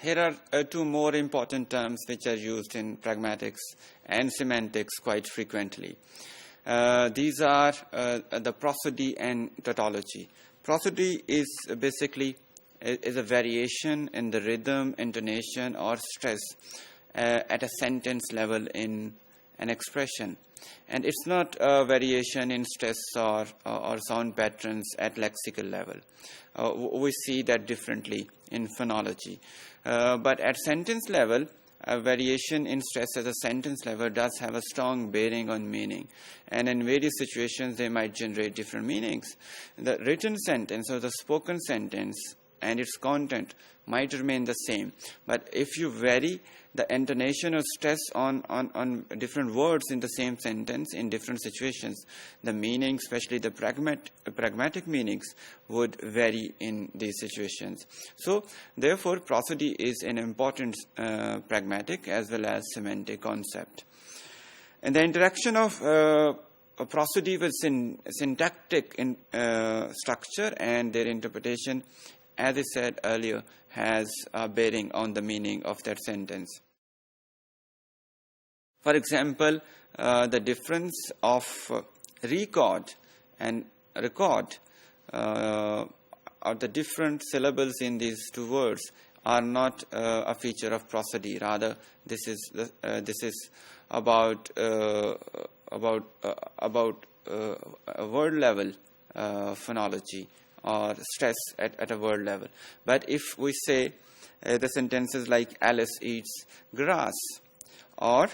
Here are two more important terms which are used in pragmatics and semantics quite frequently. These are the prosody and tautology. Prosody is basically a variation in the rhythm, intonation, or stress at a sentence level in an expression. And it's not a variation in stress or sound patterns at lexical level. We see that differently in phonology. But at sentence level, a variation in stress at the sentence level does have a strong bearing on meaning. And in various situations, they might generate different meanings. The written sentence or the spoken sentence and its content might remain the same. But if you vary the intonation or stress on different words in the same sentence in different situations, the meaning, especially the pragmatic meanings, would vary in these situations. So, therefore, prosody is an important pragmatic as well as semantic concept. And the interaction of prosody with syntactic structure and their interpretation, as I said earlier, has a bearing on the meaning of that sentence. For example, the difference of record and record, or the different syllables in these two words, are not a feature of prosody. Rather, this is about a word level phonology, or stress at a word level. But if we say the sentences like Alice eats grass or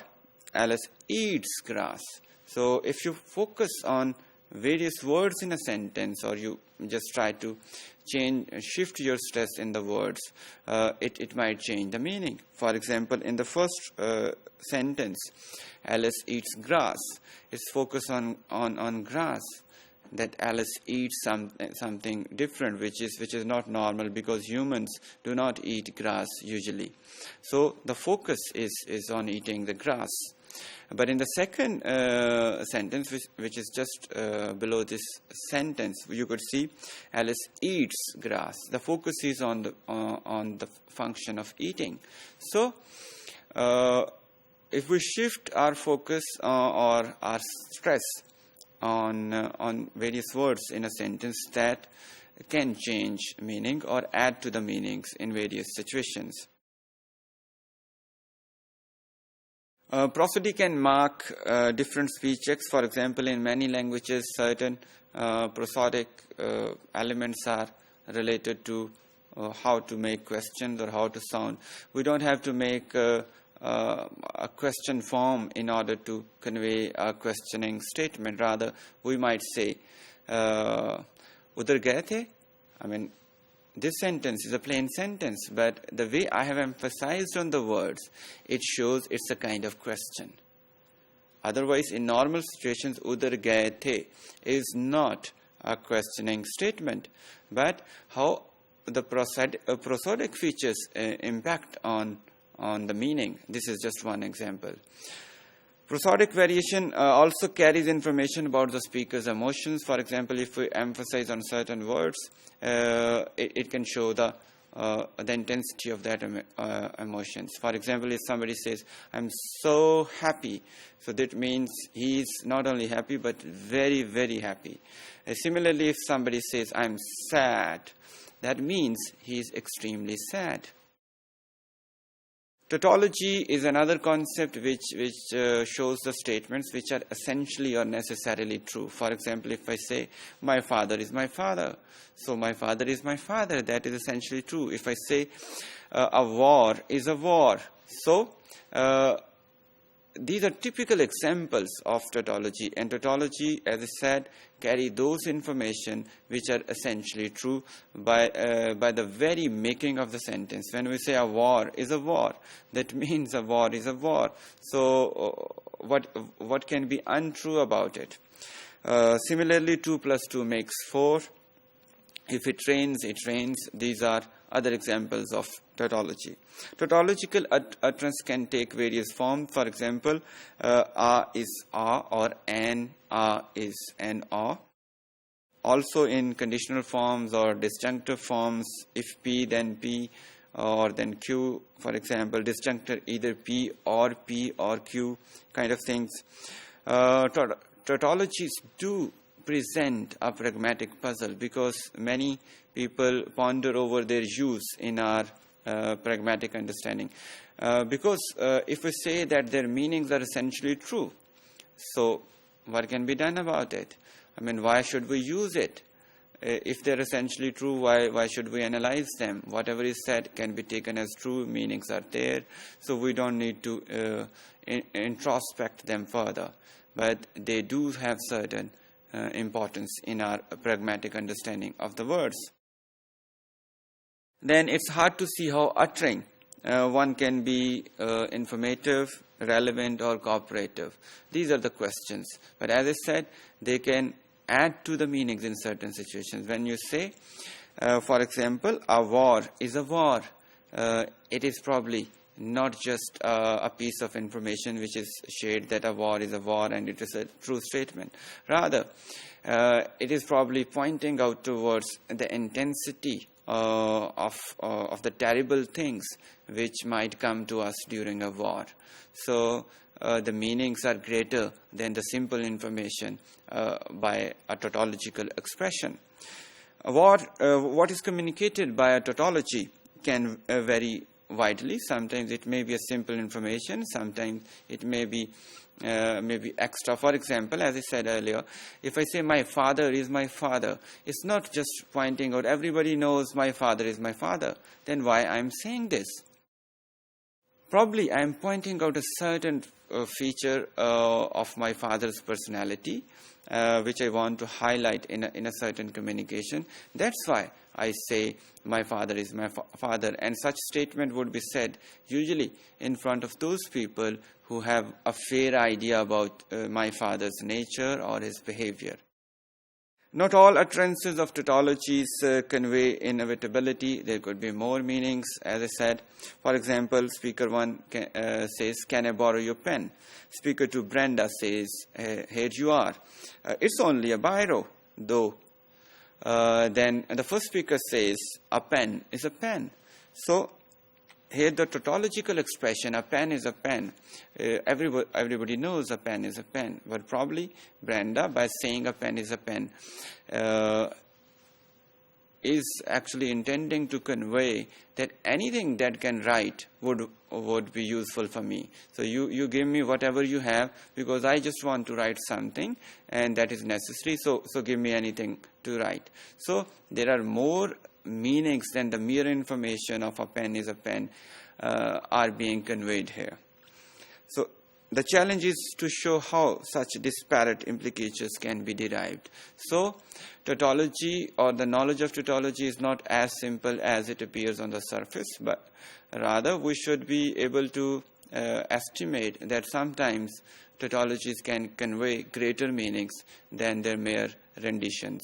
Alice eats grass, so if you focus on various words in a sentence, or you just try to shift your stress in the words, it might change the meaning. For example, in the first sentence, Alice eats grass, it's focused on grass. That Alice eats something different, which is not normal, because humans do not eat grass usually. So the focus is on eating the grass. But in the second sentence, which is just below this sentence, you could see Alice eats grass. The focus is on the function of eating. So if we shift our focus or our stress on various words in a sentence, that can change meaning or add to the meanings in various situations. Prosody can mark different speech checks. For example, in many languages, certain prosodic elements are related to how to make questions or how to sound. We don't have to make a question form in order to convey a questioning statement. Rather, we might say, "Udhar gaye the?" I mean, this sentence is a plain sentence, but the way I have emphasized on the words, it shows it's a kind of question. Otherwise, in normal situations, "Udhar gaye the" is not a questioning statement, but how the prosodic features impact on the meaning. This is just one example. Prosodic variation also carries information about the speaker's emotions. For example, if we emphasize on certain words, it can show the intensity of that emotions. For example, if somebody says, "I'm so happy," so that means he's not only happy, but very, very happy. Similarly, if somebody says, "I'm sad," that means he's extremely sad. Tautology is another concept which shows the statements which are essentially or necessarily true. For example, if I say, "My father is my father," so my father is my father, that is essentially true. If I say, "A war is a war," so these are typical examples of tautology. And tautology, as I said, carry those information which are essentially true by the very making of the sentence. When we say a war is a war, that means a war is a war. So what can be untrue about it? Similarly, 2 plus 2 makes 4. If it rains, it rains. These are other examples of tautology. Tautological utterance can take various forms. For example, "a" is "a" or "an" is "an" "a." Also in conditional forms or disjunctive forms, if P then P, or then Q, for example, disjunctor either P or Q kind of things. Tautologies do present a pragmatic puzzle because many people ponder over their use in our pragmatic understanding. Because if we say that their meanings are essentially true, so what can be done about it? I mean, why should we use it? If they're essentially true, why should we analyze them? Whatever is said can be taken as true, meanings are there, so we don't need to introspect them further. But they do have certain importance in our pragmatic understanding of the words. Then it's hard to see how uttering one can be informative, relevant, or cooperative. These are the questions. But as I said, they can add to the meanings in certain situations. When you say, for example, a war is a war, it is probably not just a piece of information which is shared that a war is a war and it is a true statement. Rather, it is probably pointing out towards the intensity of the terrible things which might come to us during a war. So the meanings are greater than the simple information by a tautological expression. What is communicated by a tautology can vary widely. Sometimes it may be a simple information, sometimes it may be extra. For example, as I said earlier, if I say my father is my father, it's not just pointing out everybody knows my father is my father. Then why I'm saying this? Probably I'm pointing out a certain feature of my father's personality, which I want to highlight in a certain communication. That's why I say my father is my father. And such statement would be said usually in front of those people who have a fair idea about my father's nature or his behavior. Not all utterances of tautologies convey inevitability. There could be more meanings, as I said. For example, speaker 1 says, "Can I borrow your pen?" Speaker 2, Brenda, says, "Here you are." It's only a biro, though. Then the first speaker says, "A pen is a pen." So here the tautological expression, a pen is a pen. Everybody knows a pen is a pen. But probably Brenda, by saying a pen is a pen, is actually intending to convey that anything that can write would be useful for me. So you give me whatever you have because I just want to write something and that is necessary. So give me anything to write. So there are more meanings than the mere information of a pen is a pen are being conveyed here. So the challenge is to show how such disparate implications can be derived. So tautology or the knowledge of tautology is not as simple as it appears on the surface, but rather we should be able to estimate that sometimes tautologies can convey greater meanings than their mere renditions.